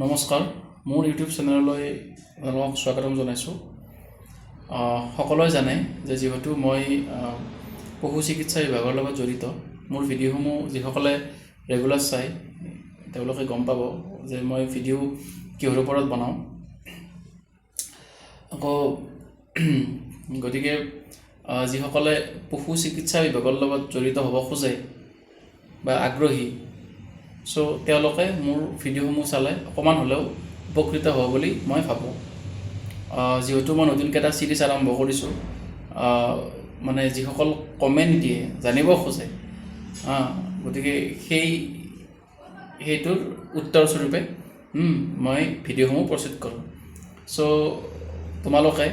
নমস্কাৰ, মোৰ ইউটিউব চেনেললৈ আপোনালোকক স্বাগতম জনাইছোঁ। সকলোৱে জানে যে যিহেতু মই পশু চিকিৎসা বিভাগৰ লগত জড়িত, মোৰ ভিডিঅ'সমূহ যিসকলে ৰেগুলাৰ চায় তেওঁলোকে গম পাব যে মই ভিডিঅ' কিহৰ ওপৰত বনাওঁ। আকৌ গতিকে যিসকলে পশু চিকিৎসা বিভাগৰ লগত জড়িত হ'ব খোজে বা আগ্ৰহী, চ' তেওঁলোকে মোৰ ভিডিঅ'সমূহ চালে অকণমান হ'লেও উপকৃত হ'ব বুলি মই ভাবোঁ। যিহেতু মই নতুনকৈ এটা চিৰিজ আৰম্ভ কৰিছোঁ, মানে যিসকল কমেণ্ট দিয়ে জানিব খোজে, গতিকে সেইটোৰ উত্তৰস্বৰূপে মই ভিডিঅ'সমূহ প্ৰস্তুত কৰোঁ। চ' তোমালোকে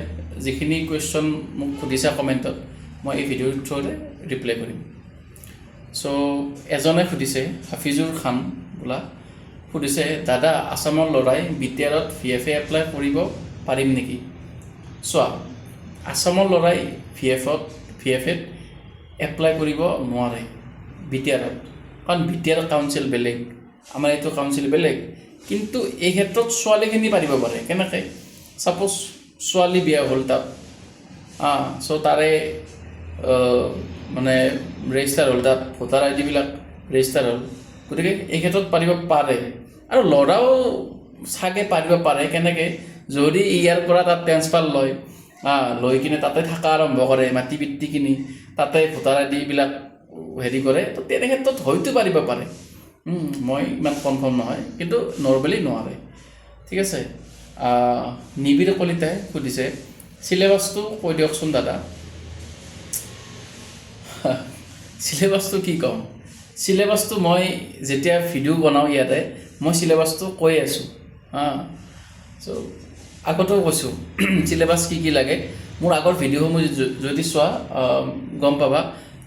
যিখিনি কুৱেশ্যন মোক সুধিছা কমেণ্টত, মই এই ভিডিঅ'ৰ থ্ৰুৰে ৰিপ্লাই কৰিম। চ' এজনে সুধিছে, হাফিজুৰ খান বোলা সুধিছে, দাদা আছামৰ ল'ৰাই BTRত VFA এপ্লাই কৰিব পাৰিম নেকি? চোৱা, আছামৰ ল'ৰাই VFAত এপ্লাই কৰিব নোৱাৰে BTRত, কাৰণ BTR কাউন্সিল বেলেগ, আমাৰ এইটো কাউন্সিল বেলেগ। কিন্তু এই ক্ষেত্ৰত ছোৱালীখিনি পাৰিব পাৰে। কেনেকৈ? ছাপ'জ ছোৱালী বিয়া হ'ল তাত, চ' তাৰে মানে ৰেজিষ্টাৰ হ'ল, তাত ভোটাৰ আইডিবিলাক ৰেজিষ্টাৰ হ'ল, গতিকে এই ক্ষেত্ৰত পাৰিব পাৰে। আৰু ল'ৰাও চাগে পাৰিব পাৰে। কেনেকৈ? যদি ইয়াৰ পৰা তাত ট্ৰেন্সফাৰ লয়, লৈ কিনে তাতে থকা আৰম্ভ কৰে, মাটি বৃত্তি কিনি তাতে ভোটাৰ আইডিবিলাক হেৰি কৰে, তো তেনে ক্ষেত্ৰত হয়তো পাৰিব পাৰে। মই ইমান কনফাৰ্ম নহয়, কিন্তু নৰ্মেলি নোৱাৰে। ঠিক আছে। নিবিড় কলিতাই সুধিছে, চিলেবাছটো কৈ দিয়কচোন দাদা। চিলেবাছটো কি ক'ম? চিলেবাছটো মই যেতিয়া ভিডিঅ' বনাওঁ ইয়াতে, মই চিলেবাছটো কৈ আছোঁ। চ' আগতেও কৈছোঁ চিলেবাছ কি লাগে। মোৰ আগৰ ভিডিঅ'সমূহ যদি চোৱা গম পাবা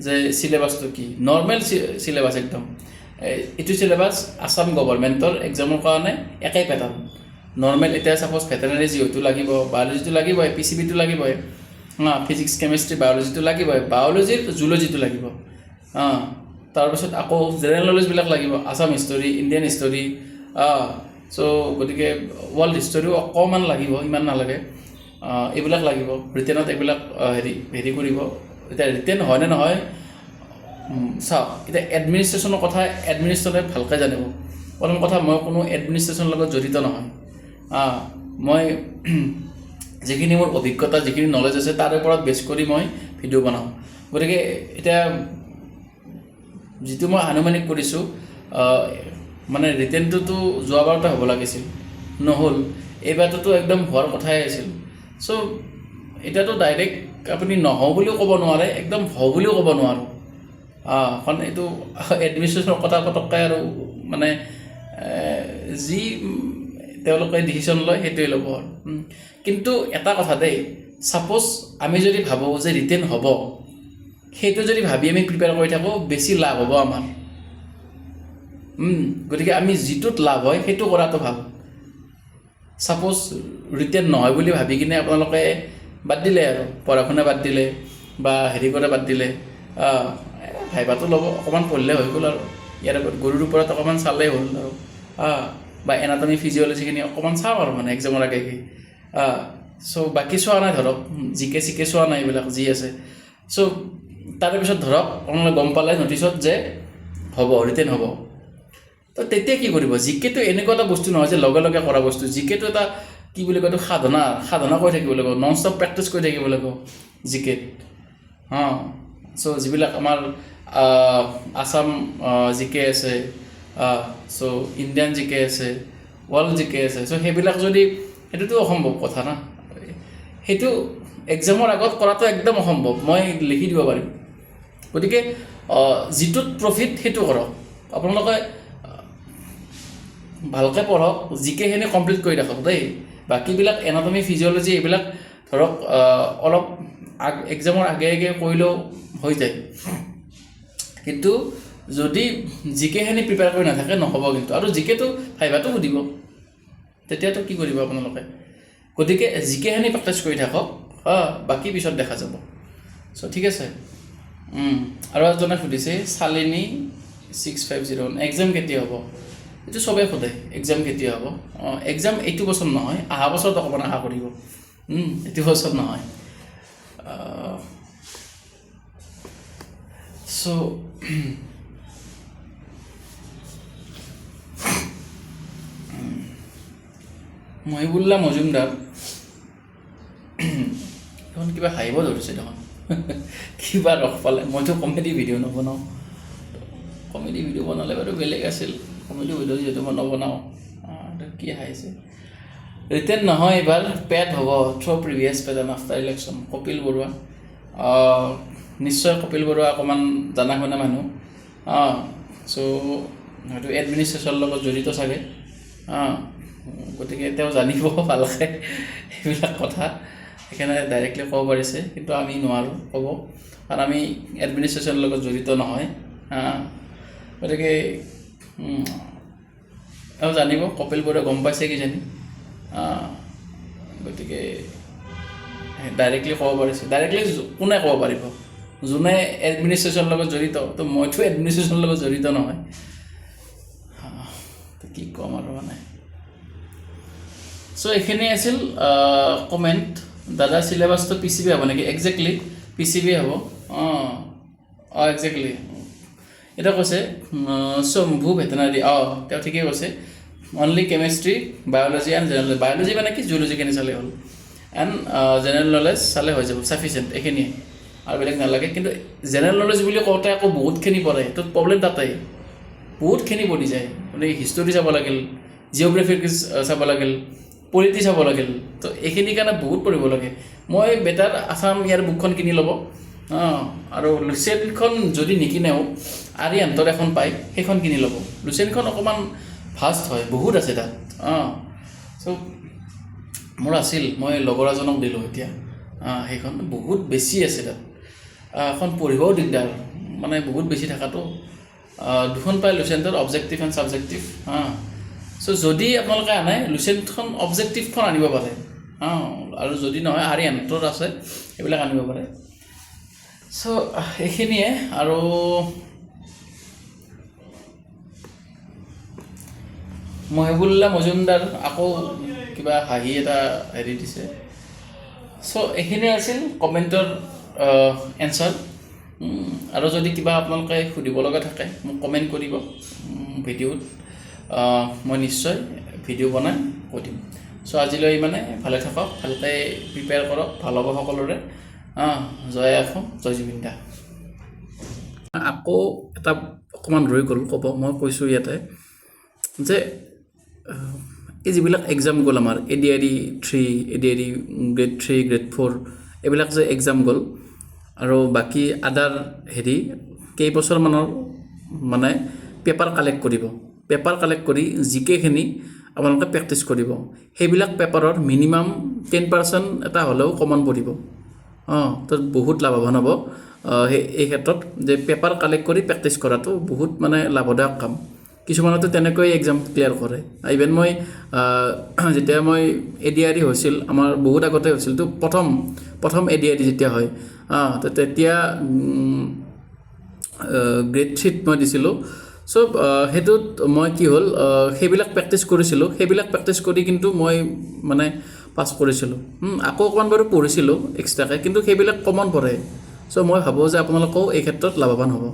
যে চিলেবাছটো কি। নৰ্মেল চিলেবাছ একদম। এইটো চিলেবাছ আছাম গভৰ্ণমেণ্টৰ এক্সামৰ কাৰণে একেই পেটাৰ্ণ। নৰ্মেল এতিয়া ছাপ'জ ভেটেনাৰী যিহেতু লাগিব, বায়'লজিটো লাগিবই, PCBটো লাগিবই, ফিজিক্স কেমেষ্ট্ৰি বায়'লজিটো লাগিবই, বায়'লজিৰ জুলজিটো লাগিব। তাৰপিছত আকৌ জেনেৰেল নলেজবিলাক লাগিব, আছাম হিষ্টৰী, ইণ্ডিয়ান হিষ্টৰী, চ' গতিকে ৱৰ্ল্ড হিষ্টৰীও অকণমান লাগিব, ইমান নালাগে। এইবিলাক লাগিব। ৰিটেনত এইবিলাক হেৰি কৰিব। এতিয়া ৰিটেন হয়নে নহয় চাওক। এতিয়া এডমিনিষ্ট্ৰেশ্যনৰ কথা এডমিনিষ্ট্ৰেশ্যনে ভালকৈ জানিব। প্ৰথম কথা, মই কোনো এডমিনিষ্ট্ৰেশ্যনৰ লগত জড়িত নহয়। মই যিখিনি মোৰ অভিজ্ঞতা, যিখিনি নলেজ আছে তাৰ ওপৰত বেছ কৰি মই ভিডিঅ' বনাওঁ। গতিকে এতিয়া যিটো মই আনুমানিক কৰিছোঁ, মানে ৰিটেনটোতো যোৱাবাৰতে হ'ব লাগিছিল, নহ'ল। এইবাৰটোতো একদম হোৱাৰ কথাই আছিল। চ' এতিয়াতো ডাইৰেক্ট আপুনি নহওঁ বুলিও ক'ব নোৱাৰে, একদম হওঁ বুলিও ক'ব নোৱাৰোঁ। কাৰণ এইটো এডমিনিষ্ট্ৰেশ্যনৰ কথা পটককৈ আৰু মানে যি তেওঁলোকে ডিচিশ্যন লয় সেইটোৱে ল'ব। কিন্তু এটা কথা দেই, ছাপ'জ আমি যদি ভাবোঁ যে ৰিটেন হ'ব, সেইটো যদি ভাবি আমি প্ৰিপেয়াৰ কৰি থাকোঁ, বেছি লাভ হ'ব আমাৰ। গতিকে আমি যিটোত লাভ হয় সেইটো কৰাটো ভাল। ছাপ'জ ৰিটেন নহয় বুলি ভাবি কিনে আপোনালোকে বাদ দিলে, আৰু পঢ়া শুনা বাদ দিলে বা হেৰি কৰা বাদ দিলে, ভাইভাটো ল'ব, অকণমান পঢ়িলে হৈ গ'ল, আৰু ইয়াৰ গৰুৰ ওপৰত অকণমান চালেই হ'ল, আৰু বা এনাটমি ফিজিঅ'লজিখিনি অকণমান চাওঁ আৰু মানে এক্সামৰ আগে। চ' বাকী চোৱা নাই, ধৰক জিকে চিকে চোৱা নাই, এইবিলাক যি আছে। চ' তাৰে পিছত ধৰক আপোনালোকে গম পালে নটিছত যে হ'ব, ৰিটেন হ'ব, তো তেতিয়া কি কৰিব? জিকেটো এনেকুৱা এটা বস্তু নহয় যে লগে লগে কৰা বস্তু। জিকেটো এটা কি বুলি কয়, এইটো সাধনা কৰি থাকিব লাগিব, নন ষ্টপ প্ৰেক্টিচ কৰি থাকিব লাগিব জিকেত। চ' যিবিলাক আমাৰ আছাম জিকে আছে, চ' ইণ্ডিয়ান জিকে আছে, ৱৰ্ল্ড জিকে আছে, চ' সেইবিলাক যদি, সেইটোতো অসম্ভৱ কথা না। সেইটো এক্সামৰ আগত কৰাটো একদম অসম্ভৱ, মই লিখি দিব পাৰিম। গতিকে যিটোত প্ৰফিট সেইটো কৰক। আপোনালোকে ভালকৈ পঢ়ক, জিকেখিনি কমপ্লিট কৰি ৰাখক দেই। বাকীবিলাক এনাটমি ফিজিঅ'লজি এইবিলাক ধৰক অলপ এক্সামৰ আগে কৰিলেও হৈ যায়। কিন্তু যদি জিকেখিনি প্ৰিপেয়াৰ কৰি নাথাকে নহ'ব কিন্তু। আৰু জিকেটো ভাইভাটো সুধিব, তেতিয়াতো কি কৰিব আপোনালোকে? গতিকে জিকেখিনি প্ৰেক্টিচ কৰি থাকক, বাকী পিছত দেখা যাব। চ' ঠিক আছে। আৰু এজনে সুধিছে, শালিনী 650 এক্সাম কেতিয়া হ'ব? এইটো চবেই সোধে এক্সাম কেতিয়া হ'ব এক্সাম এইটো বছৰ নহয় অহা বছৰত অকণমান আশা কৰিব এইটো বছৰ নহয় চ' মহিবুল্লাহ মজুমদাৰ এখন কিবা হাঁহিব ধৰিছে দেখোন কিবা ৰস পালে মইতো কমেডি ভিডিঅ' নবনাওঁ কমেডি ভিডিঅ' বনালে বাৰু বেলেগ আছিল কমেডি ভিডিঅ' যিহেতু মই নবনাওঁ কি হাঁহিছে ৰিটেন নহয় এইবাৰ পেড হ'ব through' previous paid and after election Kapil Baruah নিশ্চয় কপিল বৰুৱা অকণমান জানা শুনা মানুহ চ' হয়তো এডমিনিষ্ট্ৰেশ্যনৰ লগত জড়িত চাগে গতিকে তেওঁ জানিব ভালকৈ সেইবিলাক কথা সেইকাৰণে ডাইৰেক্টলি ক'ব পাৰিছে কিন্তু আমি নোৱাৰোঁ ক'ব কাৰণ আমি এডমিনিষ্ট্ৰেশ্যনৰ লগত জড়িত নহয় গতিকে তেওঁ জানিব কপিল বৰুৱাই গম পাইছে কিজানি গতিকে ডাইৰেক্টলি ক'ব পাৰিছে ডাইৰেক্টলি কোনে ক'ব পাৰিব যোনে এডমিনিষ্ট্ৰেশ্যনৰ লগত জড়িত তো মইতো এডমিনিষ্ট্ৰেশ্যনৰ লগত জড়িত নহয় কি ক'ম আৰু মানে চ' এইখিনি আছিল কমেণ্ট দাদা চিলেবাছটো PCB হ'ব নেকি একজেক্টলি PCB হ'ব একজেক্টলি এটা কৈছে ভূ ভেটেনাৰী তেওঁ ঠিকেই কৈছে only chemistry biology and general biology মানে কি জুলজিখিনি চালে হ'ল এণ্ড জেনেৰেল নলেজ চালে হৈ যাব চাফিচিয়েণ্ট এইখিনিয়ে আৰু বেলেগ নালাগে কিন্তু জেনেৰেল নলেজ বুলি কওঁতে আকৌ বহুতখিনি পৰে তো প্ৰব্লেম তাতেই বহুতখিনি পৰি যায় মানে হিষ্টৰী চাব লাগিল জিঅ'গ্ৰাফি চাব লাগিল পলিটি চাব লাগিল তো এইখিনিৰ কাৰণে বহুত পঢ়িব লাগে মই বেটাৰ আছাম ইয়াৰ বুকখন কিনি ল'ব আৰু লুচেনখন যদি নিকিনেও আৰিয়ান্তৰ এখন পায় সেইখন কিনি ল'ব লুচেনখন অকণমান ফাষ্ট হয় বহুত আছে তাত চ' মোৰ আছিল মই লগৰ এজনক দিলোঁ এতিয়া সেইখন বহুত বেছি আছে তাত এখন পঢ়িবও দিগদাৰ মানে বহুত বেছি থকাটো দুখন পায় লুচেণ্টৰ অবজেক্টিভ এণ্ড ছাবজেক্টিভ চ' যদি আপোনালোকে আনে লুচেণ্টখন অবজেক্টিভখন আনিব পাৰে আৰু যদি নহয় আৰিয়ান্তৰ আছে সেইবিলাক আনিব পাৰে চ' এইখিনিয়ে আৰু মহিবুল্লাহ মজুমদাৰ আকৌ কিবা হাঁহি এটা হেৰি দিছে চ' এইখিনিয়ে আছিল কমেণ্টৰ এনচাৰ আৰু যদি কিবা আপোনালোকে সুধিব লগা থাকে মোক কমেণ্ট কৰিব ভিডিঅ'ত মই নিশ্চয় ভিডিঅ' বনাই কৈ দিম চ' আজিলৈ মানে ভালে থাকক ভালকৈ প্ৰিপেয়াৰ কৰক ভাল হ'ব সকলোৰে জয় অসম জয় জুবিন দা আকৌ এটা অকণমান ৰৈ গ'ল ক'ব মই কৈছোঁ ইয়াতে যে এই যিবিলাক এক্সাম গ'ল আমাৰ ADRE 3 ADRE গ্ৰেড 3 গ্ৰেড 4 এইবিলাক যে এক্সাম গ'ল আৰু বাকী আদাৰ হেৰি কেইবছৰমানৰ মানে পেপাৰ কালেক্ট কৰিব পেপাৰ কালেক্ট কৰি জিকেখিনি আপোনালোকে প্ৰেক্টিছ কৰিব সেইবিলাক পেপাৰৰ মিনিমাম 10% এটা হ'লেও কমন পৰিব তো বহুত লাভৱান হ'ব এই ক্ষেত্ৰত যে পেপাৰ কালেক্ট কৰি প্ৰেক্টিছ কৰাটো বহুত মানে লাভদায়ক কাম কিছুমানতো তেনেকৈ এক্সাম ক্লিয়াৰ কৰে ইভেন মই যেতিয়া মই ADRE হৈছিল আমাৰ বহুত আগতে হৈছিল তো প্ৰথম ADRE যেতিয়া হয় তো তেতিয়া গ্ৰেড 3ত মই দিছিলোঁ চ' সেইটোত মই কি হ'ল সেইবিলাক প্ৰেক্টিছ কৰিছিলোঁ সেইবিলাক প্ৰেক্টিছ কৰি কিন্তু মই মানে পাছ কৰিছিলোঁ আকৌ অকণমান বাৰু পঢ়িছিলোঁ এক্সট্ৰাকৈ কিন্তু সেইবিলাক কমন পৰে চ' মই ভাবোঁ যে আপোনালোকেও এই ক্ষেত্ৰত লাভৱান হ'ব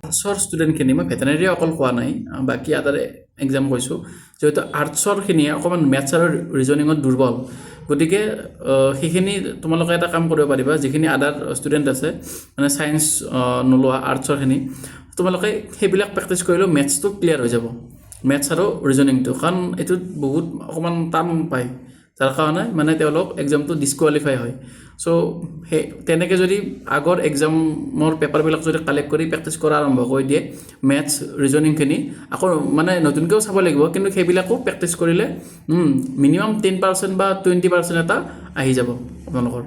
আৰ্টছৰ ষ্টুডেণ্টখিনি মই ভেটেনেৰী অকল কোৱা নাই বাকী আদাৰ এক্সাম কৈছোঁ যিহেতু আৰ্টছৰখিনিয়ে অকণমান মেথছ আৰু ৰিজনিঙত দুৰ্বল গতিকে সেইখিনি তোমালোকে এটা কাম কৰিব পাৰিবা যিখিনি আদাৰ ষ্টুডেণ্ট আছে মানে ছায়েন্স নোলোৱা আৰ্টছৰখিনি তোমালোকে সেইবিলাক প্ৰেক্টিছ কৰিলেও মেথছটো ক্লিয়াৰ হৈ যাব মেথছ আৰু ৰিজনিংটো কাৰণ এইটোত বহুত অকণমান টান পায় যাৰ কাৰণে মানে তেওঁলোক এক্সামটো ডিছকুৱালিফাই হয় চ' সেই তেনেকৈ যদি আগৰ এক্সামৰ পেপাৰবিলাক যদি কালেক্ট কৰি প্ৰেক্টিছ কৰা আৰম্ভ কৰি দিয়ে মেথছ ৰিজনিংখিনি আকৌ মানে নতুনকৈও চাব লাগিব কিন্তু সেইবিলাকো প্ৰেক্টিছ কৰিলে মিনিমাম 10% বা 20% এটা আহি যাব আপোনালোকৰ